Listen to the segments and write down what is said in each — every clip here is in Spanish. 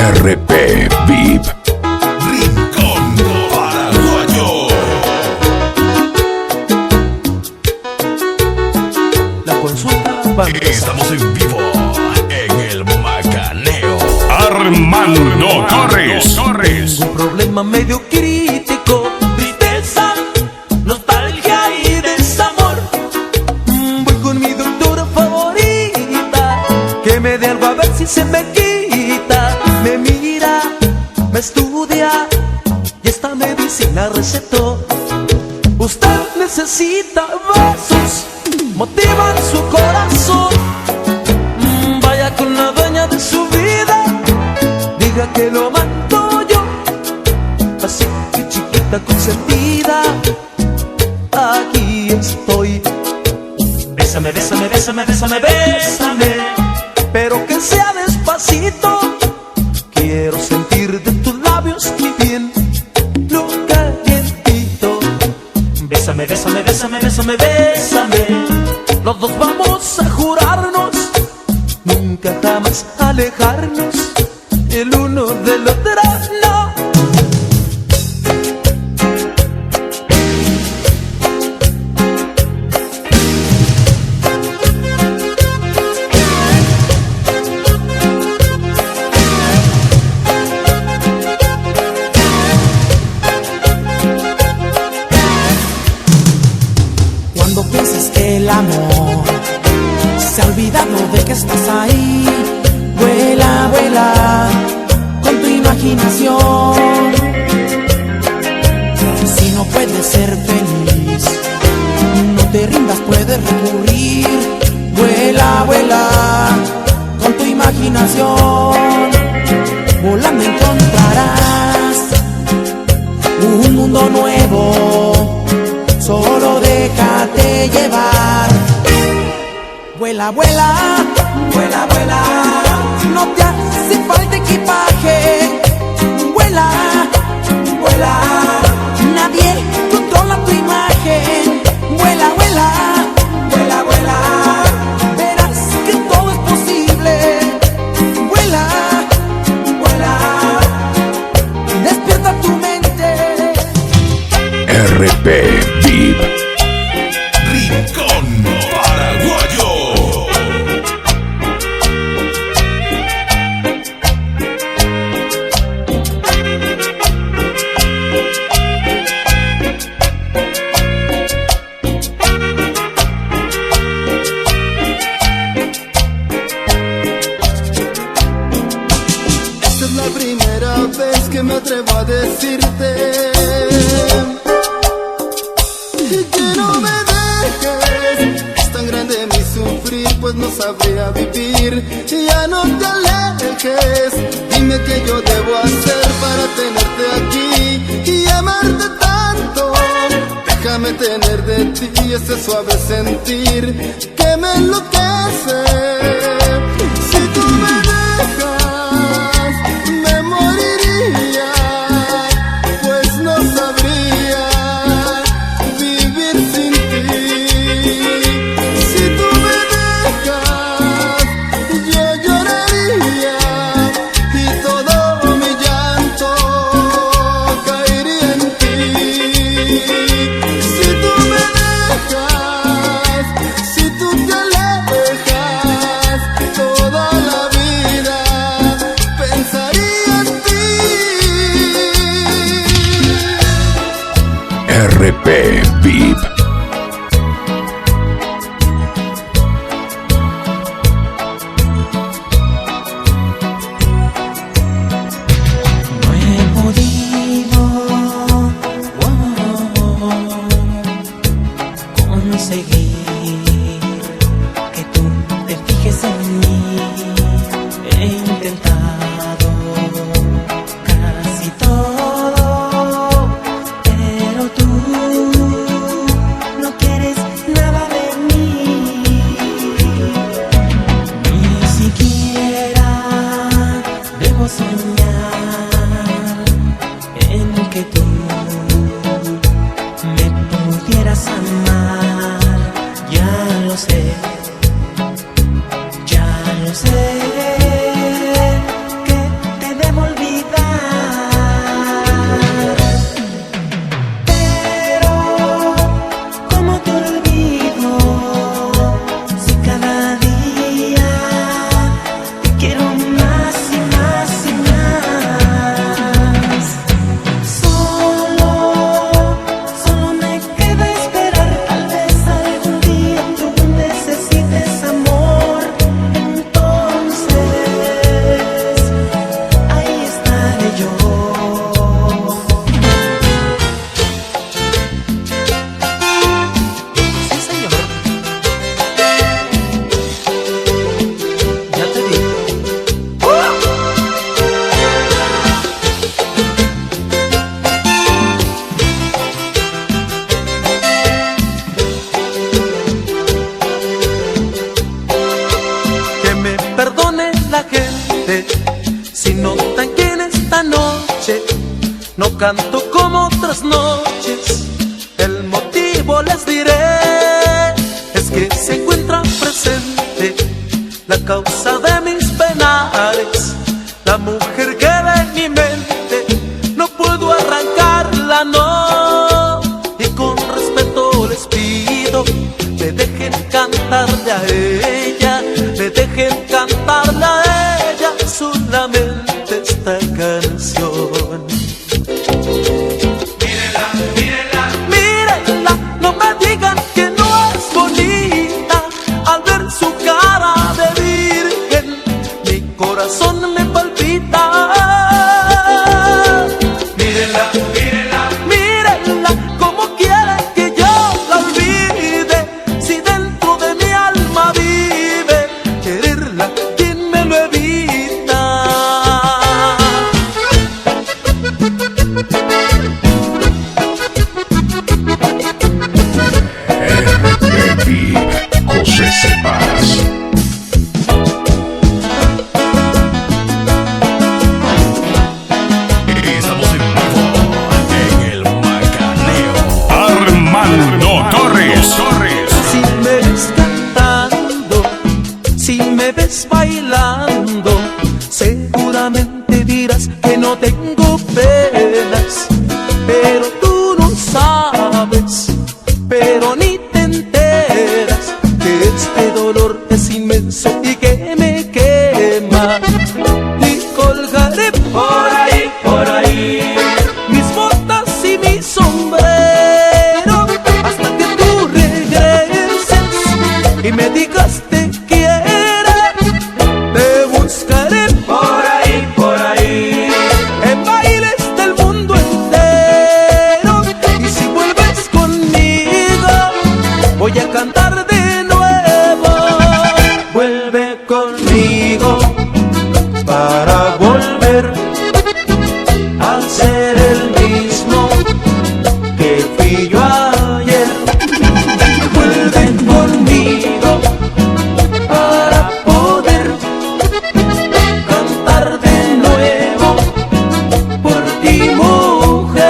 RP VIP Rincón Paraguayo. La consulta va a empezar. Estamos en vivo en el Macaneo. Armando Torres. Un problema medio crítico, tristeza, nostalgia y desamor. Voy con mi doctora favorita, que me dé algo a ver si se me quita. Me mira, me estudia y esta medicina recetó. Usted necesita besos, motivan su corazón. Vaya con la dueña de su vida, diga que lo mando yo. Así que chiquita consentida, aquí estoy. Bésame, bésame, bésame, bésame, bésame, pero que sea despacito. Quiero sentir de tus labios mi bien, lo calientito. Bésame, bésame, bésame, bésame, bésame. Los dos vamos a jurarnos nunca jamás alejarnos el uno del otro, no. Cuando piensas que el amor se ha olvidado de que estás ahí, vuela, vuela con tu imaginación. Si no puedes ser feliz, no te rindas, puedes recurrir. Vuela, vuela con tu imaginación. Volando encontrarás un mundo nuevo, solo déjate llevar. Vuela, vuela, vuela, vuela, no te hace falta equipaje. Vuela, vuela, nadie controla tu imagen. Vuela, vuela, vuela, vuela, verás que todo es posible. Vuela, vuela, despierta tu mente. RP VIP Rincón Paraguayo. Esta es la primera vez que me atrevo a decirte que no me dejes. Es tan grande mi sufrir, pues no sabría vivir. Ya no te alejes, dime qué yo debo hacer para tenerte aquí y amarte tanto. Déjame tener de ti ese suave sentir que me enloquece. Si tú me dejas, me moriría, pues no sabría vivir sin ti. Si tú me dejas, yo lloraría y todo mi llanto caería en ti. Si tú me dejas, si tú te alejas, toda la vida pensaría en ti. RP VIP No he podido conseguir que tú te fijes en mí. He intentado casi todo, pero tú no quieres nada de mí. Ni siquiera debo soñar en que tú me pudieras amar. Ya lo sé, ya lo sé. mente. Si notan que en esta noche no canto como otras noches, el motivo les diré, es que se encuentra presente la causa de mis penares, la mujer que de mi mente no puedo arrancarla, no. Y con respeto les pido, me dejen cantarle a ella, me dejen cantarle a ella solamente esta canción. Mírenla, mírenla, Mírenla, no me digan que no es bonita. Al ver su cara de virgen, mi corazón me palpita. mírenla, mírenla, Mírenla, como quieren que yo la olvide, si dentro de mi alma vive quererla, ¿quién me lo evita? RP VIP, José Cepaz. estamos en vivo en el Macaneo. Armando Torres. Si me ves cantando, si me ves bailando, seguramente dirás que no tengo penas, pero tú no sabes, pero ni te enteras, que este dolor es inmenso y que me quema. Y colgaré por ahí, mis botas y mi sombrero, hasta que tú regreses y me digas te quiero. Te buscaré por ahí, en bailes del mundo entero. Y si vuelves conmigo, voy a cantar de nuevo. Vuelve conmigo para volver a ser el mismo que fui yo ayer. Vuelve conmigo para poder cantar de nuevo por ti, mujer.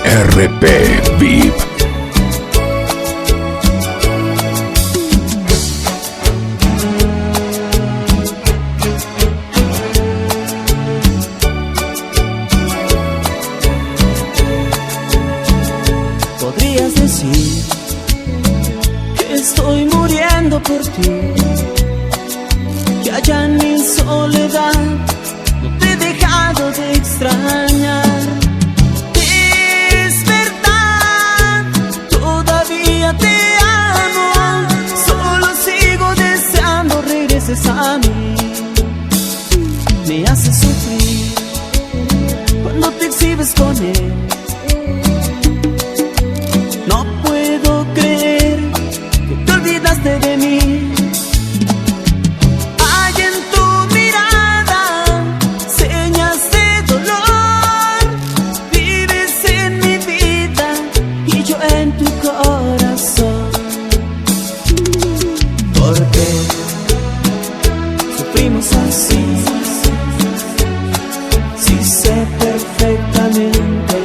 RP VIP. Podrías decir que estoy muriendo por ti, que allá en mi soledad no te he dejado de extrañar. Es verdad, todavía te amo, solo sigo deseando regreses a mí. Me haces sufrir cuando te exhibes con él. No puedo creer que te olvidaste de mí. Hay en tu mirada señas de dolor. Vives en mi vida y yo en tu corazón. ¿Por qué sufrimos así? Si sé perfectamente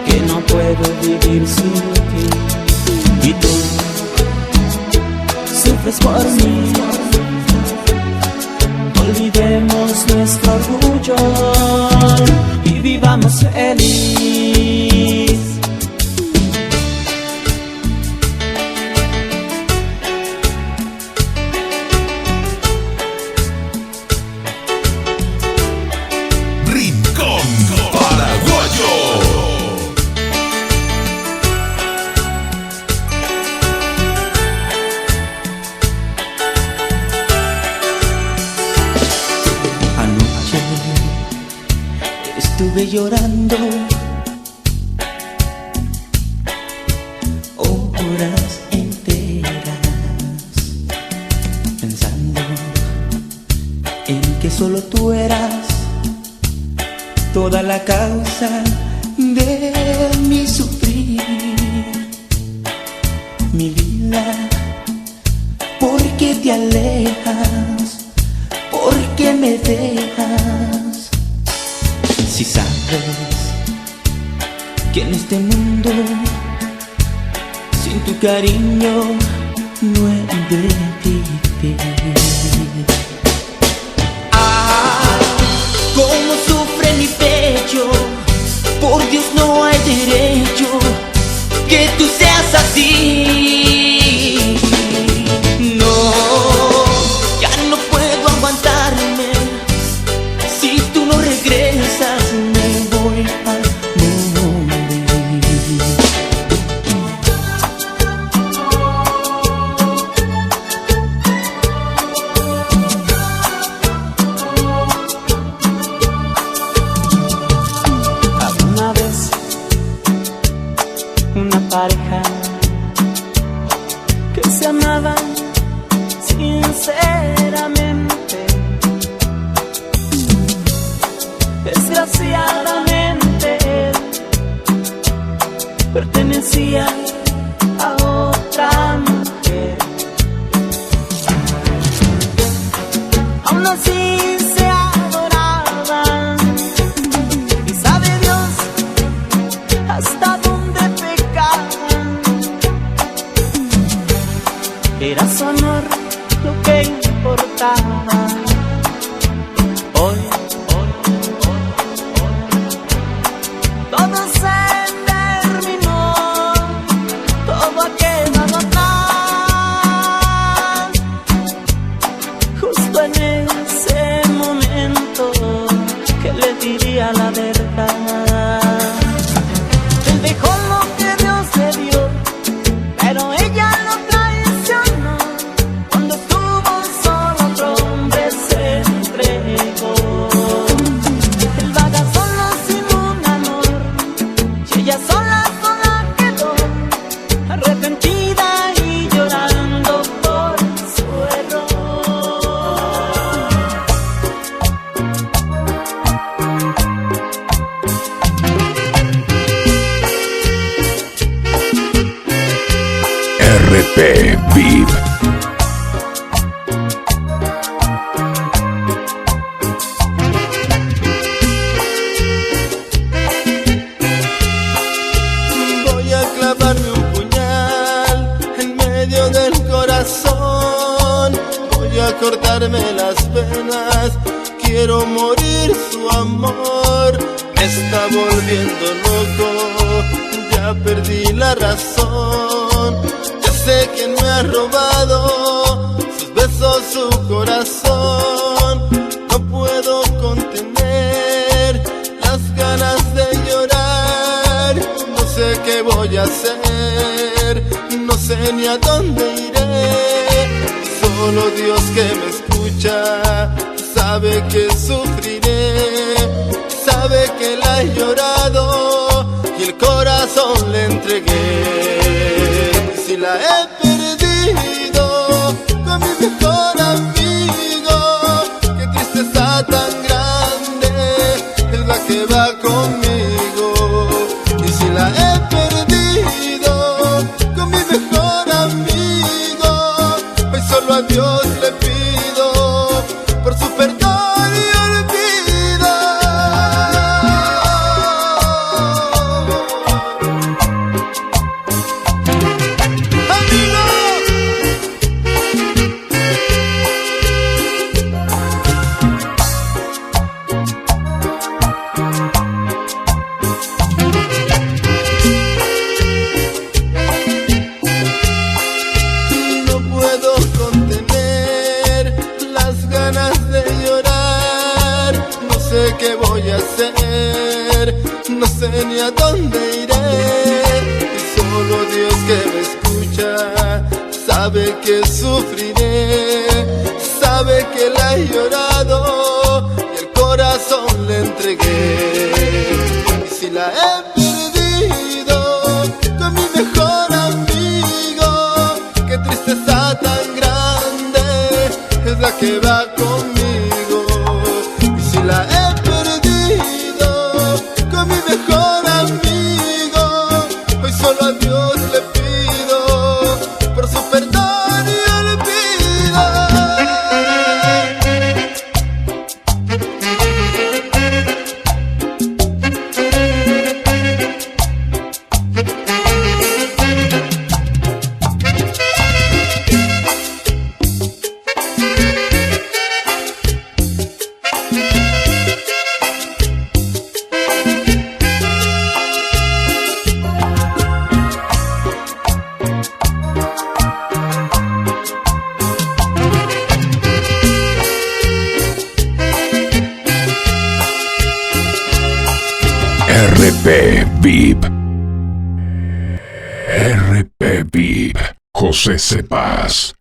que no puedo vivir sin ti. Y tú sufres por mí. Olvidemos nuestro orgullo y vivamos feliz. Rincón Paraguayo. Anoche estuve llorando horas enteras, pensando en que solo tú eras toda la causa de mi sufrir. mi vida. ¿Por qué te alejas? ¿Por qué me dejas? Si sabes que en este mundo sin tu cariño no he de vivir. Ah, cómo sufre mi pecho, por Dios no hay derecho que tú seas así. No, ya no puedo aguantarme, si tú no regresas me voy a pareja que se amaban sinceramente. Desgraciadamente pertenecía a otra mujer. Aún así se adoraban y sabe Dios hasta dónde era su amor lo que importaba. Hoy todo se terminó, todo ha quedado atrás. Justo en ese momento que le diría la verdad. Él dejó lo que Dios le dio, pero ella lo traicionó. Cuando estuvo solo otro hombre se entregó. Él vaga solo sin un amor, y ella sola quedó, arrepentida y llorando por su RP VIP. Voy a clavarme un puñal en medio del corazón. Voy a cortarme las venas. Quiero morir, su amor me está volviendo loco. Ya perdí la razón. Ya sé quién me ha robado sus besos, su corazón. No puedo contener las ganas de llorar. No sé qué voy a hacer, no sé ni a dónde iré. Solo Dios que me escucha sabe que sufriré, sabe que la he llorado y el corazón le entregué. Si la he perdido con mi mejor amigo, qué tristeza tan grande es la que va conmigo. Y si la he perdido con mi mejor amigo, hoy solo a Dios le pido por su perdón y olvido. No puedo contener las ganas de llorar. No sé qué voy a hacer, no sé ni a dónde iré. Y solo Dios que me escucha sabe que sufriré, sabe que la he llorado y el corazón le entregué. Y si la he perdido con mi mejor amigo, qué tristeza tan grande es la que va conmigo. Y si la he perdido con mi mejor amigo, hoy solo a Dios le pido RP VIP. RP VIP. José Cepaz.